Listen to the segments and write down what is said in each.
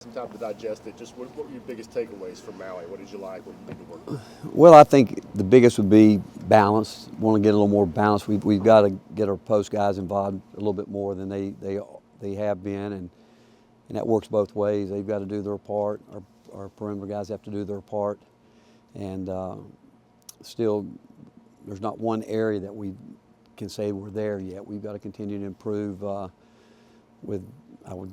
Some time to digest it. Just what were your biggest takeaways from Maui? What did you like? What did you work with? Well, I think the biggest would be balance. Want to get a little more balance. We've got to get our post guys involved a little bit more than they have been, and that works both ways. They've got to do their part. Our perimeter guys have to do their part, and still, there's not one area that we can say we're there yet. We've got to continue to improve. I'll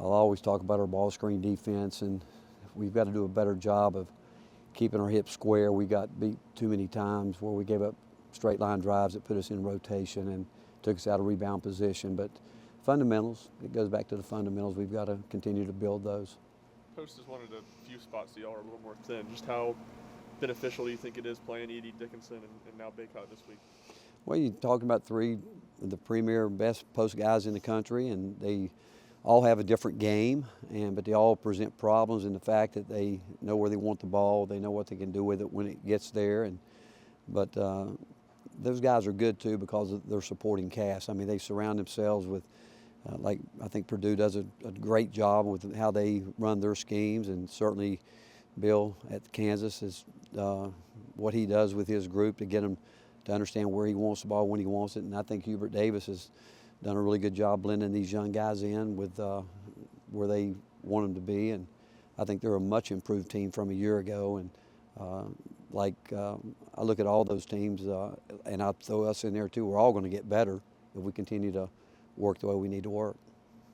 always talk about our ball screen defense, and we've got to do a better job of keeping our hips square. We got beat too many times where we gave up straight line drives that put us in rotation and took us out of rebound position. But fundamentals, it goes back to the fundamentals. We've got to continue to build those. Post is one of the few spots that y'all are a little more thin. Just how beneficial do you think it is playing Edey Dickinson and now Bacot this week? Well, you're talking about three of the premier best post guys in the country, and they all have a different game, but they all present problems in the fact that they know where they want the ball, they know what they can do with it when it gets there, but those guys are good too because of their supporting cast. I mean, they surround themselves with, like I think Purdue does a great job with how they run their schemes, and certainly Bill at Kansas is what he does with his group to get them to understand where he wants the ball when he wants it, and I think Hubert Davis has done a really good job blending these young guys in with where they want them to be, and I think they're a much improved team from a year ago. And I look at all those teams, and I throw us in there too. We're all going to get better if we continue to work the way we need to work.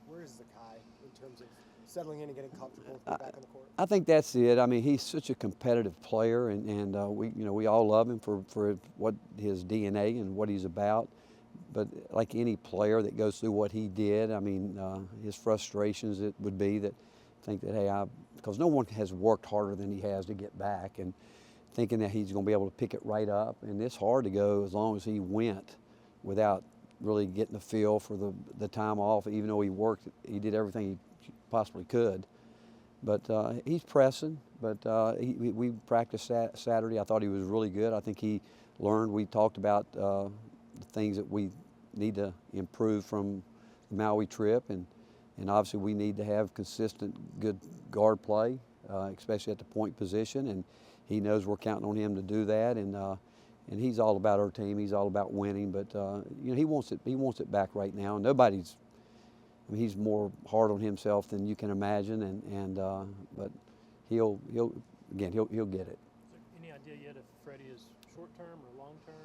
Where is Zakai in terms of settling in and getting comfortable back on the court? I think that's it. I mean, he's such a competitive player, and we all love him for what his DNA and what he's about. But like any player that goes through what he did, I mean, his frustrations, it would be that think that, hey, because no one has worked harder than he has to get back, and thinking that he's going to be able to pick it right up. And it's hard to go as long as he went without really getting a feel for the time off, even though he did everything he possibly could. But he's pressing, but we practiced Saturday. I thought he was really good. I think he learned. We talked about the things that we need to improve from the Maui trip, and obviously we need to have consistent good guard play, especially at the point position, and he knows we're counting on him to do that, and he's all about our team. He's all about winning, but he wants it back right now. He's more hard on himself than you can imagine, but he'll get it. Is there any idea yet if Freddie is short term or long term?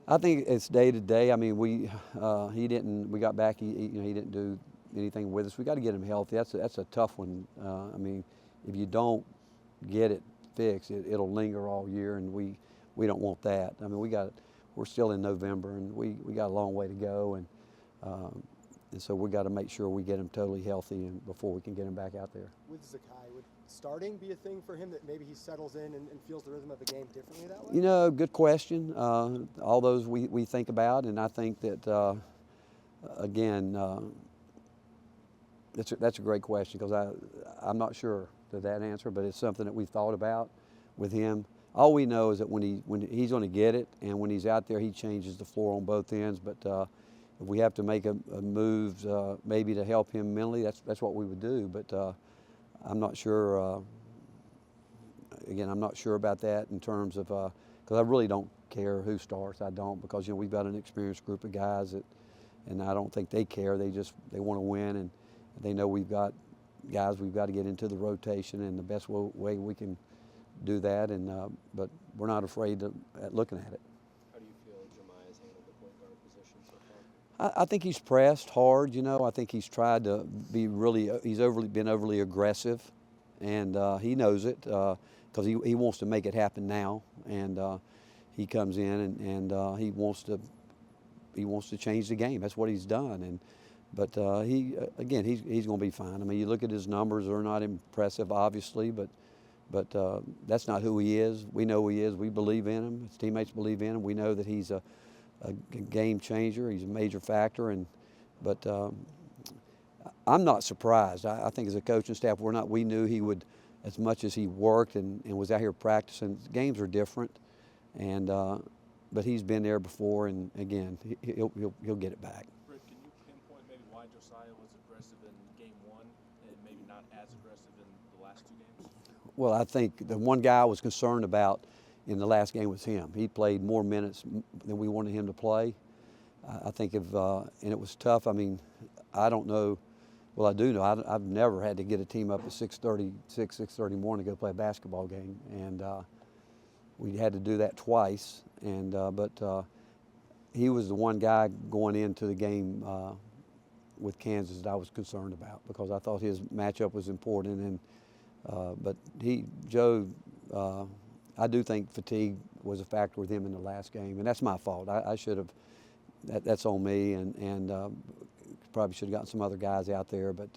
I think it's day to day. I mean, we got back. He didn't do anything with us. We got to get him healthy. That's a tough one. I mean, if you don't get it fixed, it'll linger all year, and we don't want that. I mean, we're still in November, and we got a long way to go, and so we got to make sure we get him totally healthy and before we can get him back out there. With Zakai, would starting be a thing for him, that maybe he settles in and feels the rhythm of the game differently that way? Good question. All those we think about, and I think that again, that's a great question because I'm not sure to that answer, but it's something that we've thought about with him. All we know is that when he's going to get it, and when he's out there, he changes the floor on both ends. But if we have to make a move, maybe to help him mentally, that's what we would do. But I'm not sure. Again, I'm not sure about that in terms of because I really don't care who starts. I don't, because we've got an experienced group of guys and I don't think they care. They want to win, and they know we've got guys we've got to get into the rotation, and the best way we can do that. But we're not afraid at looking at it. How do you feel Jahmai has handled the point guard position so far? I think he's pressed hard. I think he's tried to be he's been overly aggressive, and he knows it because he wants to make it happen now, and he comes in and he wants to change the game. That's what he's done, but he's going to be fine. I mean, you look at his numbers; they're not impressive, obviously, but that's not who he is. We know who he is. We believe in him. His teammates believe in him. We know that he's a game changer. He's a major factor, but I'm not surprised. I think as a coaching staff, we knew he would, as much as he worked and was out here practicing. Games are different, but he's been there before, and again, he'll get it back. Rick, can you pinpoint maybe why Josiah was aggressive in game one and maybe not as aggressive in the last 2 games? Well, I think the one guy I was concerned about in the last game was him. He played more minutes than we wanted him to play. I think and it was tough. I mean, I don't know. Well, I do know. I've never had to get a team up at 6:30 morning to go play a basketball game, and we had to do that twice. And but he was the one guy going into the game with Kansas that I was concerned about because I thought his matchup was important. And but Joe, I do think fatigue was a factor with him in the last game, and that's my fault. I should have. That's on me, and probably should have gotten some other guys out there, but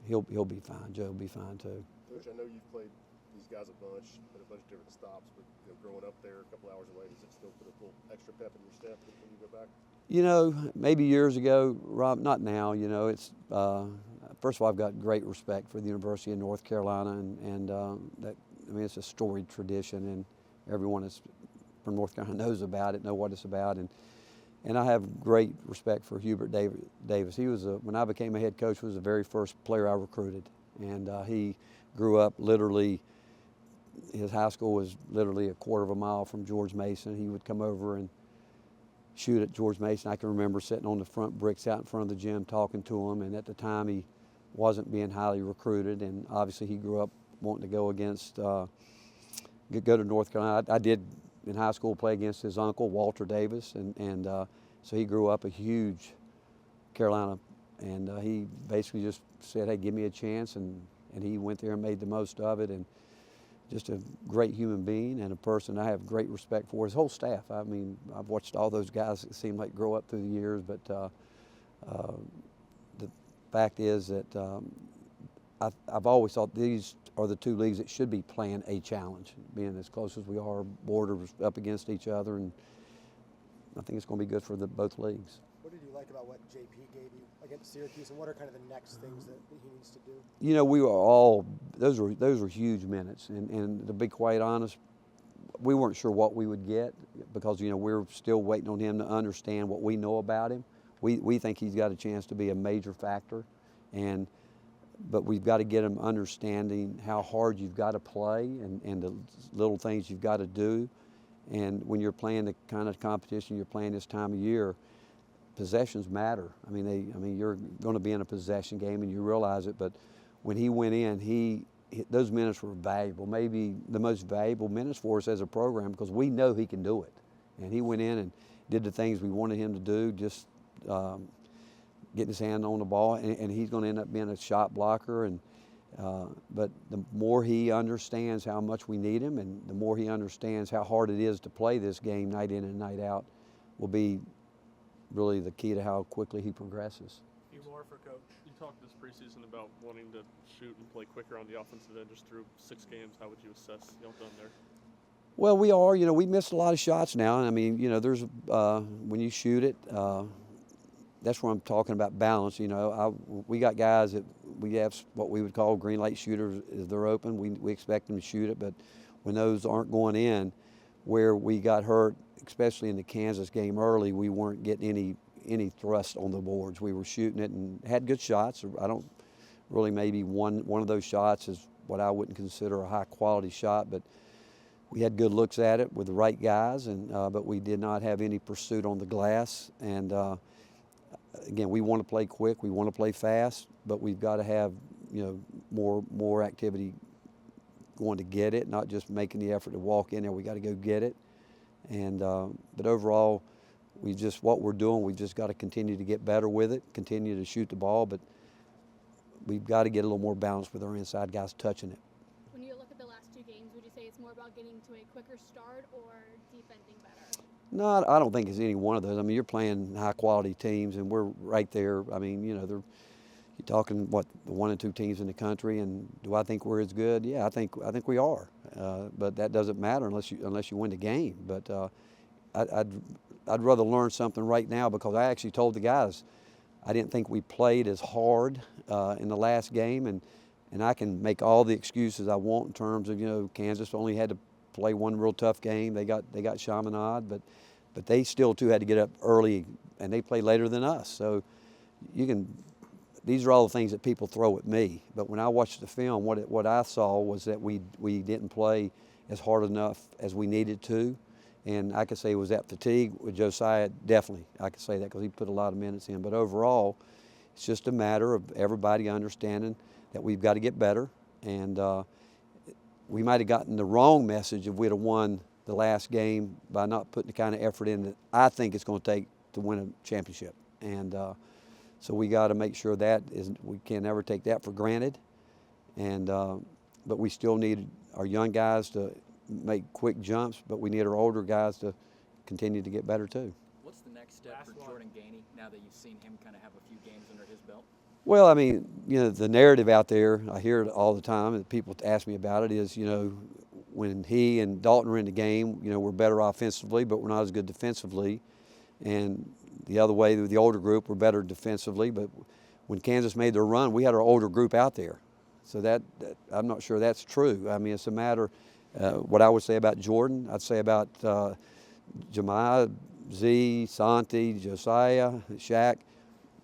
he'll be fine. Joe will be fine too. Coach, I know you've played these guys a bunch at a bunch of different stops, but growing up there a couple hours away, does it still put a little extra pep in your step when you go back? You know, maybe years ago, Rob. Not now. You know, it's first of all, I've got great respect for the University of North Carolina, and that I mean, it's a storied tradition, and everyone is from North Carolina knows about it, know what it's about, and I have great respect for Hubert Davis. He was when I became a head coach, was the very first player I recruited, and he grew up literally. His high school was literally a quarter of a mile from George Mason. He would come over and shoot at George Mason. I can remember sitting on the front bricks out in front of the gym talking to him, and at the time he wasn't being highly recruited, and obviously he grew up wanting to go to North Carolina. I did in high school play against his uncle, Walter Davis, and so he grew up a huge Carolina, and he basically just said, hey, give me a chance, and he went there and made the most of it, and just a great human being and a person I have great respect for. His whole staff, I mean, I've watched all those guys that seem like grow up through the years, but the fact is that I've always thought these are the two leagues that should be playing a challenge, being as close as we are, borders up against each other, and I think it's going to be good for both leagues. What did you like about what JP gave you against Syracuse, and what are kind of the next things that he needs to do? You know, we were all those were huge minutes, and to be quite honest, we weren't sure what we would get because you know we're still waiting on him to understand what we know about him. We think he's got a chance to be a major factor, but we've got to get him understanding how hard you've got to play and the little things you've got to do. And when you're playing the kind of competition you're playing this time of year, possessions matter. I mean, you're going to be in a possession game and you realize it. But when he went in, those minutes were valuable, maybe the most valuable minutes for us as a program because we know he can do it. And he went in and did the things we wanted him to do, just getting his hand on the ball, and he's going to end up being a shot blocker. But the more he understands how much we need him, and the more he understands how hard it is to play this game night in and night out, will be really the key to how quickly he progresses. A few more for Coach. You talked this preseason about wanting to shoot and play quicker on the offensive end just through 6 games. How would you assess y'all done there? Well, we are. You know, we missed a lot of shots now. I mean, you know, there's when you shoot it, that's where I'm talking about balance. You know, we got guys that we have what we would call green light shooters. If they're open, we expect them to shoot it. But when those aren't going in, where we got hurt, especially in the Kansas game early, we weren't getting any thrust on the boards. We were shooting it and had good shots. I don't really, maybe one of those shots is what I wouldn't consider a high quality shot, but we had good looks at it with the right guys, and but we did not have any pursuit on the glass. And again, we want to play quick, we want to play fast, but we've got to have, you know, more activity going to get it, not just making the effort to walk in there. We got to go get it. And but overall, what we're doing, we've just got to continue to get better with it, continue to shoot the ball, but we've got to get a little more balance with our inside guys touching it. When you look at the last 2 games, would you say it's more about getting to a quicker start or defending better? No, I don't think it's any one of those. I mean, you're playing high-quality teams, and we're right there. I mean, you know, you're talking the 1 and 2 teams in the country, and do I think we're as good? Yeah, I think we are. But that doesn't matter unless you win the game. But I'd rather learn something right now because I actually told the guys I didn't think we played as hard in the last game, and I can make all the excuses I want in terms of, you know, Kansas only had to play one real tough game. They got Chaminade, but they still too had to get up early, and they played later than us. So these are all the things that people throw at me. But when I watched the film, what I saw was that we didn't play as hard enough as we needed to. And I could say was that fatigue with Josiah? Definitely, I could say that because he put a lot of minutes in. But overall, it's just a matter of everybody understanding that we've got to get better. And we might have gotten the wrong message if we'd have won the last game by not putting the kind of effort in that I think it's going to take to win a championship. And so we got to make sure we can never take that for granted. And but we still need our young guys to make quick jumps, but we need our older guys to continue to get better too. What's the next step Last for one. Jordan Gainey now that you've seen him kind of have a few games under his belt? Well, I mean, you know, the narrative out there, I hear it all the time, and people ask me about it, is, you know, when he and Dalton were in the game, you know, we're better offensively, but we're not as good defensively. And the other way, the older group, we're better defensively, but when Kansas made their run, we had our older group out there. So that I'm not sure that's true. I mean, it's a matter, what I would say about Jordan, I'd say about Jemiah, Z, Santi, Josiah, Shaq,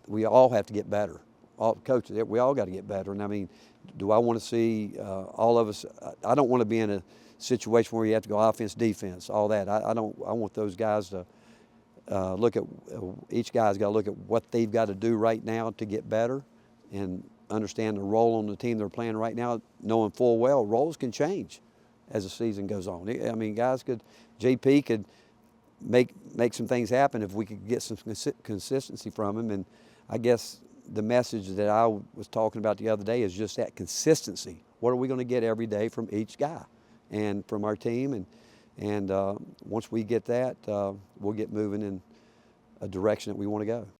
we all have to get better. All coaches, we all got to get better. And I mean, do I want to see all of us? I don't want to be in a situation where you have to go offense, defense, all that. I don't. I want those guys to look at. Each guy's got to look at what they've got to do right now to get better, and understand the role on the team they're playing right now, knowing full well roles can change as the season goes on. I mean, guys could, JP could make some things happen if we could get some consistency from him. And I guess the message that I was talking about the other day is just that consistency. What are we going to get every day from each guy and from our team? And once we get that, we'll get moving in a direction that we want to go.